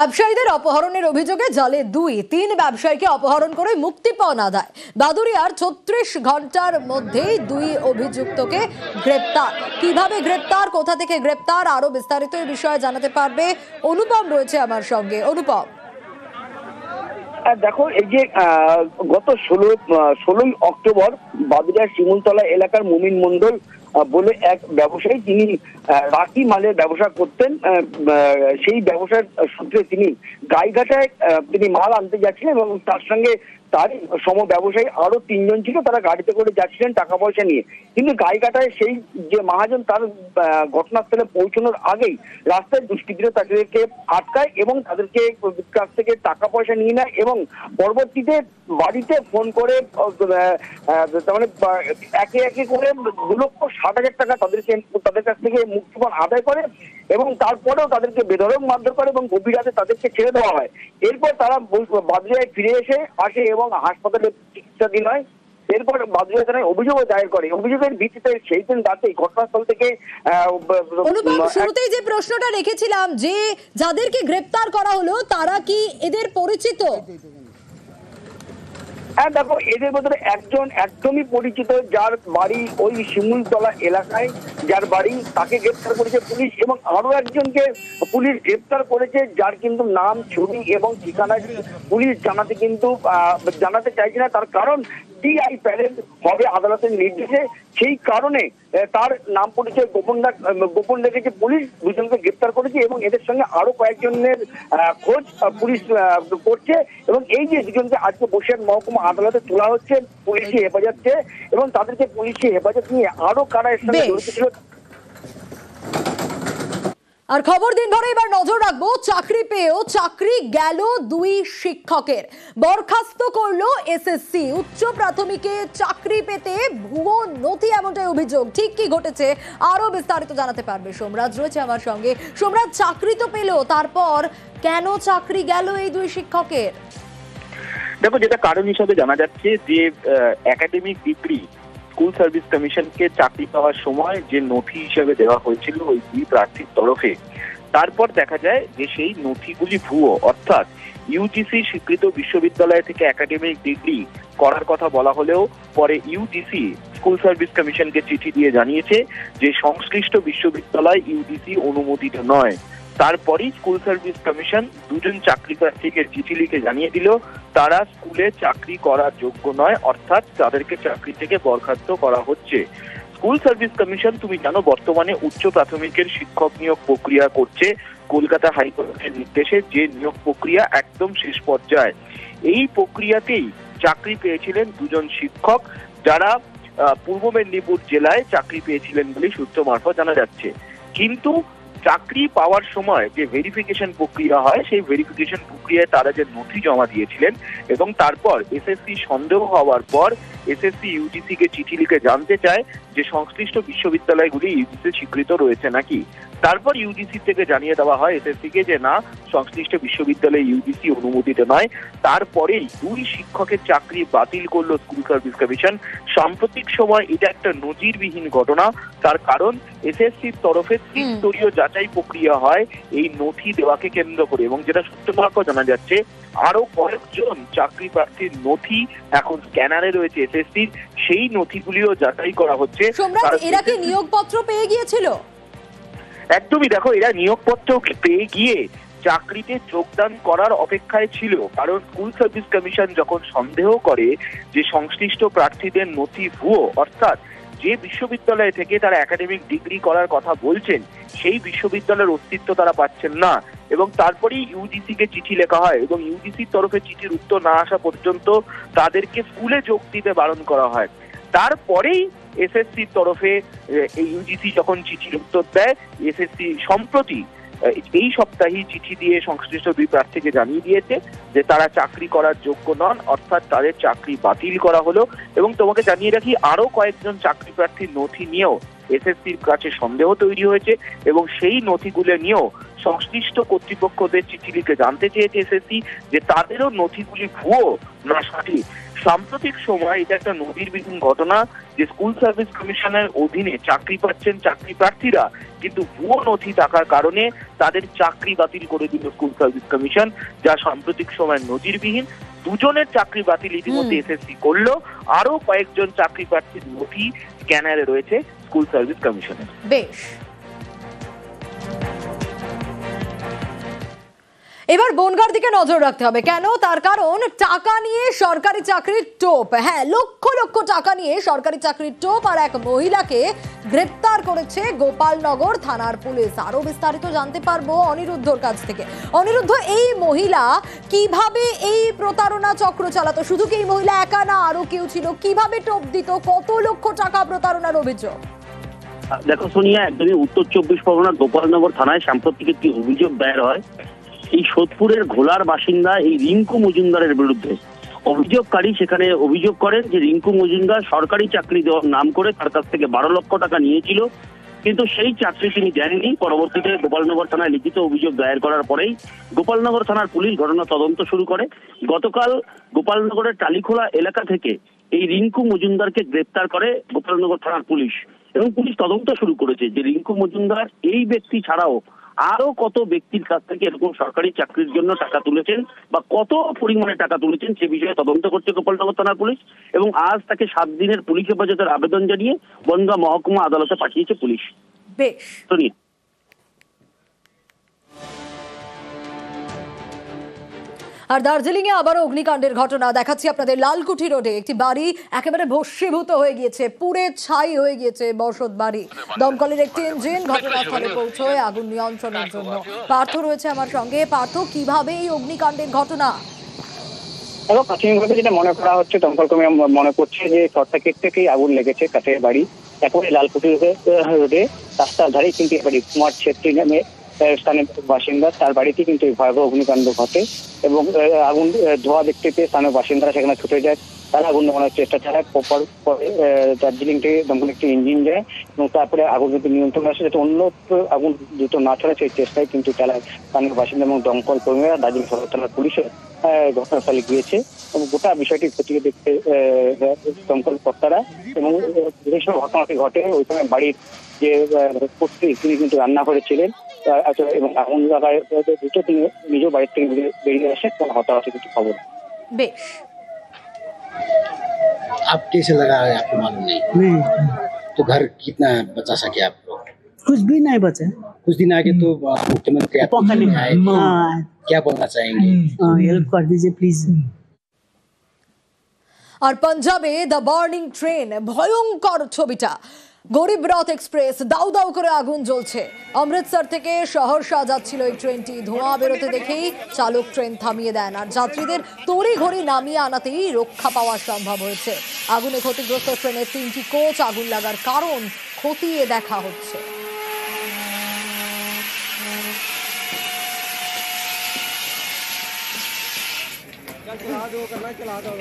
ব্যবসায়ীদের অপহরণের অভিযোগে জালে 2-3 ব্যবসায়ীকে অপহরণ করে মুক্তিপণ আদায়। বাদুড়িয়ার 36 ঘন্টার মধ্যেই 2 অভিযুক্তকে গ্রেপ্তার। কিভাবে গ্রেপ্তার, কোথা থেকে গ্রেপ্তার, আরো বিস্তারিত এই বিষয়ে জানাতে পারবে অনুপম রয়েছে আমার সঙ্গে। অনুপম, দেখো, এই যে গত 16ই অক্টোবর বাদুড়িয়ার শিমুলতলা এলাকার মুমিন মন্ডল বলে এক ব্যবসায়ী, তিনি রাখি মালের ব্যবসা করতেন। সেই ব্যবসার সূত্রে তিনি গাইঘাটায় তিনি মাল আনতে যাচ্ছিলেন এবং তার সঙ্গে তার সম ব্যবসায়ী আরো 3 জন ছিল। তারা গাড়িতে করে যাচ্ছিলেন টাকা পয়সা নিয়ে, কিন্তু গাইঘাটায় সেই যে মহাজন তার ঘটনাস্থলে পৌঁছানোর আগেই রাস্তায় দুষ্কৃতীরা তাদেরকে আটকায় এবং তাদেরকে কাছ থেকে টাকা পয়সা নিয়ে নেয় এবং পরবর্তীতে বাড়িতে ফোন করে মানে একে একে করে 2,60,000 টাকা তাদের কাছ থেকে মুক্তিপণ আদায় করে এবং তারপরেও তাদেরকে বেধড়ক মারধর করে এবং গভীর রাতে তাদেরকে ছেড়ে দেওয়া হয়। এরপর তারা বাদুড়িয়ায় ফিরে আসে এবং হাসপাতালে চিকিৎসাধীন হয়। এরপর বাদুড়িয়া থানায় অভিযোগও দায়ের করে। অভিযোগের ভিত্তিতে সেই দিন রাতে ঘটনাস্থল থেকে শুরুতেই যে প্রশ্নটা রেখেছিলাম, যে যাদেরকে গ্রেপ্তার করা হলো তারা কি এদের পরিচিত? হ্যাঁ, দেখো, এদের মধ্যে একজন একদমই পরিচিত, যার বাড়ি ওই শিমুলতলা এলাকায়, যার বাড়ি, তাকে গ্রেপ্তার করেছে পুলিশ। এবং আরো একজনকে পুলিশ গ্রেপ্তার করেছে, যার কিন্তু নাম, ছবি এবং ঠিকানা পুলিশ জানাতে চাইছে না। তার কারণ টিআই প্যানেল হবে আদালতের নির্দেশে, সেই কারণে তার নাম পরিচয় গোপন রেখেছে পুলিশ। 2 জনকে গ্রেপ্তার করেছে এবং এদের সঙ্গে আরো কয়েকজনের খোঁজ পুলিশ করছে। এবং এই যে 2 জনকে আজকে বসিরহাট মহকুমা আদালতে তোলা হচ্ছে পুলিশি হেফাজতে, এবং তাদেরকে পুলিশি হেফাজত নিয়ে আরো কারা এর সঙ্গে জড়িত ছিল। আর খবর দিন ভরে এবার নজর রাখবো, চাকরি পেয়েও চাকরি গেল 2 শিক্ষকের। বরখাস্ত করলো এসএসসি। উচ্চ প্রাথমিকে চাকরি পেতে ভুয়ো নথি, এমনটাই অভিযোগ। ঠিক কি ঘটেছে আরো বিস্তারিত জানাতে পারবে সোমরাজ রয়েছে আমার সঙ্গে। সোমরাজ, চাকরি তো পেলো, তারপর কেন চাকরি গেল এই 2 শিক্ষকের? দেখো, যেটা কারণ হিসাবে জানা যাচ্ছে যে একাডেমিক ডিগ্রি স্কুল সার্ভিস কমিশনকে চাকরি পাওয়ার সময় যে নথি হিসেবে দেওয়া হয়েছিল ওই 2 প্রার্থীর তরফে, তারপর দেখা যায় যে সেই নথিগুলি ভুয়ো। অর্থাৎ ইউজিসি স্বীকৃত বিশ্ববিদ্যালয় থেকে একাডেমিক ডিগ্রি করার কথা বলা হলেও পরে ইউজিসি স্কুল সার্ভিস কমিশনকে চিঠি দিয়ে জানিয়েছে যে সংশ্লিষ্ট বিশ্ববিদ্যালয় ইউজিসি অনুমোদিত নয়। তারপরেই স্কুল সার্ভিস কমিশন 2 জন চাকরি প্রার্থীকে চিঠি লিখে জানিয়ে দিল তারা স্কুলে চাকরি করার যোগ্য নয়, অর্থাৎ তাদেরকে চাকরি থেকে বরখাস্ত করা হচ্ছে। স্কুল সার্ভিস কমিশন, তুমি জানো, বর্তমানে উচ্চ প্রাথমিকের শিক্ষক নিয়োগ প্রক্রিয়া করছে কলকাতা হাইকোর্টের নির্দেশে, যে নিয়োগ প্রক্রিয়া একদম শেষ পর্যায়ে। এই প্রক্রিয়াতেই চাকরি পেয়েছিলেন 2 জন শিক্ষক, যারা পূর্ব মেদিনীপুর জেলায় চাকরি পেয়েছিলেন বলে সূত্র মারফত জানা যাচ্ছে। কিন্তু চাকরি পাওয়ার সময় যে ভেরিফিকেশন প্রক্রিয়া হয়, সেই ভেরিফিকেশন প্রক্রিয়ায় তারা যে নথি জমা দিয়েছিলেন এবং তারপর এসএসসি সন্দেহ হওয়ার পর এসএসসি ইউজিসি কে চিঠি লিখে জানতে চায় যে সংশ্লিষ্ট বিশ্ববিদ্যালয়গুলি ইউজিসি স্বীকৃত রয়েছে নাকি। তারপর ইউজিসি থেকে জানিয়ে দেওয়া হয় এসএসসি কে যে না, সংশ্লিষ্ট বিশ্ববিদ্যালয় ইউজিসি অনুমোদিত নয়। তারপরেই 2 শিক্ষকের চাকরি বাতিল করলো স্কুল সার্ভিস কমিশন। সাম্প্রতিক সময় এটা একটা নজিরবিহীন ঘটনা। তার কারণ এসএসসির তরফে ত্রিস্তরীয় যাচাই প্রক্রিয়া হয় এই নথি দেওয়াকে কেন্দ্র করে, এবং যেটা সূত্র মারফত জানা যাচ্ছে আরো কয়েকজন চাকরি প্রার্থীর নথি এখন স্ক্যানারে রয়েছে এসএসসির, সেই নথিগুলিও যাচাই করা হচ্ছে। এরা কি নিয়োগপত্র পেয়ে গিয়েছিল? একদমই, দেখো, এরা নিয়োগপত্র পেয়ে গিয়ে চাকরিতে যোগদান করার অপেক্ষায় ছিল। কারণ স্কুল সার্ভিস কমিশন যখন সন্দেহ করে যে সংশ্লিষ্ট প্রার্থীদের নথি ভুয়ো, অর্থাৎ যে বিশ্ববিদ্যালয় থেকে তারা একাডেমিক ডিগ্রি করার কথা বলছেন সেই বিশ্ববিদ্যালয়ের অস্তিত্ব তারা পাচ্ছেন না, এবং তারপরেই ইউজিসি কে চিঠি লেখা হয় এবং ইউজিসির তরফে চিঠির উত্তর না আসা পর্যন্ত তাদেরকে স্কুলে যোগ দিতে বারণ করা হয়। তারপরেই এসএসসির তরফে এই ইউজিসি যখন চিঠির উত্তর দেয়, এসএসসি সম্প্রতি এই সপ্তাহেই চিঠি দিয়ে সংশ্লিষ্ট 2 প্রার্থীকে জানিয়ে দিয়েছে যে তারা চাকরি করার যোগ্য নন, অর্থাৎ তাদের চাকরি বাতিল করা হলো। এবং তোমাকে জানিয়ে রাখি, আরো কয়েকজন চাকরি প্রার্থীর নথি নিয়েও এসএসসির কাছে সন্দেহ তৈরি হয়েছে এবং সেই নথিগুলো নিয়েও সংশ্লিষ্ট কর্তৃপক্ষদের চিঠি লিখে জানতে চেয়েছে এসএসসি যে তাদেরও নথিগুলি ভুয়ো না সঠিক। সাম্প্রতিক সময় এটা একটা নজিরবিহীন ঘটনা যে স্কুল সার্ভিস কমিশনের অধীনে চাকরি পাচ্ছেন চাকরি প্রার্থীরা, কিন্তু ভুয়ো নথি থাকার কারণে তাদের চাকরি বাতিল করে দিল স্কুল সার্ভিস কমিশন, যা সাম্প্রতিক সময় নজিরবিহীন। দুজনের চাকরি বাতিল ইতিমধ্যে এসএসসি করলো, আরো কয়েকজন চাকরি প্রার্থীর নথি স্ক্যানারে রয়েছে স্কুল সার্ভিস কমিশনের। বেশ, এবার বনগাঁর দিকে নজর রাখতে হবে। কেন? তার কারণ টাকা নিয়ে সরকারি চাকরির টোপ। হ্যাঁ, লক্ষ লক্ষ টাকা নিয়ে সরকারি চাকরির টোপ আর এক মহিলাকে গ্রেপ্তার করেছে গোপালনগর থানার পুলিশ। আরো বিস্তারিত জানতে পারবো অনিরুদ্ধর কাছ থেকে। অনিরুদ্ধ, এই মহিলা কিভাবে এই প্রতারণা চক্র চালাতো? শুধু কি এই মহিলা একা না, আরো কেউ ছিল? কিভাবে টোপ দিত? কত লক্ষ টাকা প্রতারণার অভিযোগ? দেখো সোনিয়া, একদমই উত্তর 24 পরগনা গোপালনগর থানায় সাম্প্রতিক একটি অভিযোগ দায়ের হয় এই সোদপুরের ঘোলার বাসিন্দা এই রিঙ্কু মজুমদারের বিরুদ্ধে। অভিযোগকারী সেখানে অভিযোগ করেন যে রিঙ্কু মজুমদার সরকারি চাকরি দেওয়ার নাম করে তার কাছ থেকে 12 লক্ষ টাকা নিয়েছিল, কিন্তু সেই চাকরি তিনি দেননি। পরবর্তীতে গোপালনগর থানায় লিখিত অভিযোগ দায়ের করার পরেই গোপালনগর থানার পুলিশ ঘটনা তদন্ত শুরু করে। গতকাল গোপালনগরের টালিখোলা এলাকা থেকে এই রিঙ্কু মজুমদারকে গ্রেপ্তার করে গোপালনগর থানার পুলিশ এবং পুলিশ তদন্ত শুরু করেছে যে রিঙ্কু মজুমদার এই ব্যক্তি ছাড়াও আরো কত ব্যক্তির কাছ থেকে এরকম সরকারি চাকরির জন্য টাকা তুলেছেন বা কত পরিমাণে টাকা তুলেছেন সে বিষয়ে তদন্ত করছে গোপালনগর থানার পুলিশ এবং আজ তাকে 7 দিনের পুলিশ হেফাজতের আবেদন জানিয়ে বনগাঁ মহকুমা আদালতে পাঠিয়েছে পুলিশ। বেশ, আর দার্জিলিং এ আবারও অগ্নিকাণ্ডের ঘটনা দেখাচ্ছি আপনাদের। লালকুঠি রোডে একটি বাড়ি একেবারে ভস্মীভূত হয়ে গিয়েছে, পুড়ে ছাই হয়ে গিয়েছে বসত বাড়ি। দমকলের একটি ইঞ্জিন ঘটনাস্থলে পৌঁছয় আগুন নিয়ন্ত্রণের জন্য। পার্থ রয়েছে আমার সঙ্গে। পার্থ, কিভাবে এই অগ্নিকাণ্ডের ঘটনা? প্রাথমিকভাবে যেটা মনে করা হচ্ছে, দমকল কর্মী মনে করছে যে শর্ট সার্কিট থেকেই আগুন লেগেছে কাঠের বাড়ি। একেবারে লালকুঠি রোডে রাস্তার ধারেই কিন্তু এবারে কুমার ছেত্রী নামে স্থানীয় বাসিন্দা, তার বাড়িতে কিন্তু ভয়াবহ অগ্নিকাণ্ড ঘটে এবং আগুন ধোঁয়া দেখতে পেয়ে স্থানীয় বাসিন্দারা সেখানে ছুটে যায়। তারা আগুন নেভানোর চেষ্টা চালায়। পরে দার্জিলিং থেকে দমকল একটি ইঞ্জিন যায় এবং তারপরে আগুন কিন্তু নিয়ন্ত্রণে আসে, যাতে অন্য আগুন দ্রুত না ছড়ায় সেই চেষ্টায় কিন্তু চালায় স্থানীয় বাসিন্দা এবং দমকল কর্মীরা। দার্জিলিং সদর থানার পুলিশের ঘটনাস্থলে গিয়েছে এবং গোটা বিষয়টি খতিয়ে দেখতে দমকল কর্তারা এবং যে সব ঘটনাটি ঘটে ওই সময় বাড়ির যে পুত্রী তিনি কিন্তু রান্না করেছিলেন এবং আগুন লাগায় দ্রুত তিনি নিজের বাড়ির থেকে বেরিয়ে আসে, কোনো হতাহতের কিছু খবর। বেশ, आप कैसे लगा है आपको मालूम नहीं? तो घर कितना बचा सके आप लोग? कुछ भी नहीं बचा। कुछ दिन आगे तो मुख्यमंत्री आए, क्या बोलना चाहेंगे? हेल्प कर दीजिए प्लीज। আর পাঞ্জাবে দ্য বার্নিং ট্রেন, ভয়ঙ্কর ছবিটা। গরিব রথ এক্সপ্রেস, দাউ দাউ করে আগুন জ্বলছে। অমৃতসর থেকে সহরসা যাচ্ছিল এই ট্রেনটি। ধোঁয়া বেরোতে দেখেই চালক ট্রেন থামিয়ে দেন আর যাত্রীদের তড়িঘড়ি নামিয়ে আনাতেই রক্ষা পাওয়া সম্ভব হয়েছে। আগুনে ক্ষতিগ্রস্ত ট্রেনের 3টি কোচ। আগুন লাগার কারণ খতিয়ে দেখা হচ্ছে। चला दो